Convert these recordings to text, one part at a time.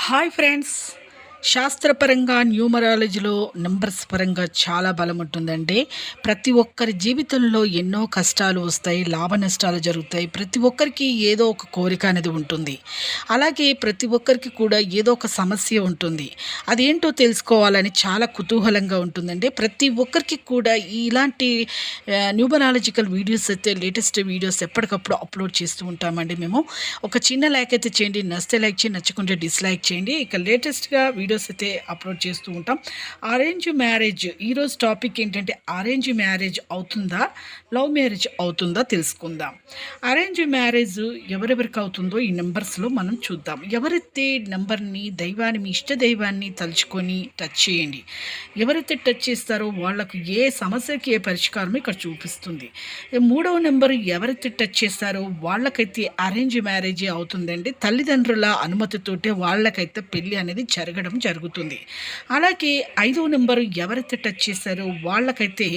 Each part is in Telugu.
హాయ్ ఫ్రెండ్స్, శాస్త్రపరంగా న్యూమరాలజీలో నెంబర్స్ పరంగా చాలా బలం ఉంటుందండి. ప్రతి ఒక్కరి జీవితంలో ఎన్నో కష్టాలు వస్తాయి, లాభ నష్టాలు జరుగుతాయి. ప్రతి ఒక్కరికి ఏదో ఒక కోరిక అనేది ఉంటుంది. అలాగే ప్రతి ఒక్కరికి కూడా ఏదో ఒక సమస్య ఉంటుంది. అదేంటో తెలుసుకోవాలని చాలా కుతూహలంగా ఉంటుందండి. ప్రతి ఒక్కరికి కూడా ఇలాంటి న్యూమరాలజికల్ వీడియోస్ అయితే, లేటెస్ట్ వీడియోస్ ఎప్పటికప్పుడు అప్లోడ్ చేస్తూ ఉంటామండి. మేము ఒక చిన్న లైక్ అయితే చేయండి, నచ్చితే లైక్ చేయండి, నచ్చకుంటే డిస్లైక్ చేయండి. ఇక లేటెస్ట్గా వీడియోస్ అయితే అప్లోడ్ చేస్తూ ఉంటాం. అరేంజ్ మ్యారేజ్ ఈరోజు టాపిక్ ఏంటంటే, అరేంజ్ మ్యారేజ్ అవుతుందా, లవ్ మ్యారేజ్ అవుతుందా తెలుసుకుందాం. అరేంజ్ మ్యారేజ్ ఎవరెవరికి అవుతుందో ఈ నెంబర్స్లో మనం చూద్దాం. ఎవరైతే నెంబర్ని, దైవాన్ని, మీ ఇష్ట దైవాన్ని తలుచుకొని టచ్ చేయండి. ఎవరైతే టచ్ చేస్తారో వాళ్ళకు ఏ సమస్యకి ఏ పరిష్కారం ఇక్కడ చూపిస్తుంది. మూడవ నెంబర్ ఎవరైతే టచ్ చేస్తారో వాళ్ళకైతే అరేంజ్ మ్యారేజే అవుతుందండి. తల్లిదండ్రుల అనుమతితోటే వాళ్ళకైతే పెళ్ళి అనేది జరగడం జరుగుతుంది. అలాగే ఐదవ నెంబర్ ఎవరైతే టచ్ చేస్తారో వాళ్ళకైతే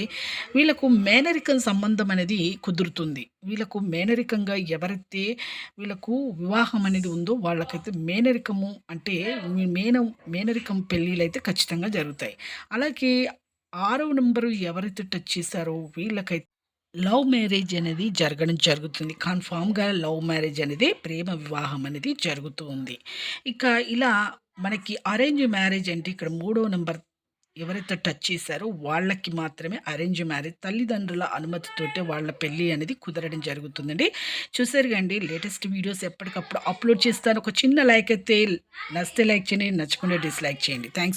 వీళ్ళకు మేనరికం సంబంధం అనేది కుదురుతుంది. వీళ్ళకు మేనరికంగా ఎవరైతే వీళ్ళకు వివాహం అనేది ఉందో వాళ్ళకైతే మేనరికము అంటే మేనరికం పెళ్ళిళ్ళు అయితే ఖచ్చితంగా జరుగుతాయి. అలాగే ఆరవ నెంబరు ఎవరైతే టచ్ చేశారో వీళ్ళకైతే లవ్ మ్యారేజ్ అనేది జరగడం జరుగుతుంది. కన్ఫామ్‌గా లవ్ మ్యారేజ్ అనేది, ప్రేమ వివాహం అనేది జరుగుతూ ఉంది. ఇక ఇలా మనకి అరేంజ్ మ్యారేజ్ అంటే ఇక్కడ మూడో నంబర్ ఎవరైతే టచ్ చేశారో వాళ్ళకి మాత్రమే అరేంజ్ మ్యారేజ్. తల్లిదండ్రుల అనుమతితోటే వాళ్ళ పెళ్లి అనేది కుదరడం జరుగుతుందండి. చూసారుగా అండి, లేటెస్ట్ వీడియోస్ ఎప్పటికప్పుడు అప్లోడ్ చేస్తాను. ఒక చిన్న లైక్ అయితే, నచ్చితే లైక్ చేయండి, నచ్చకుండా డిస్లైక్ చేయండి. థాంక్స్.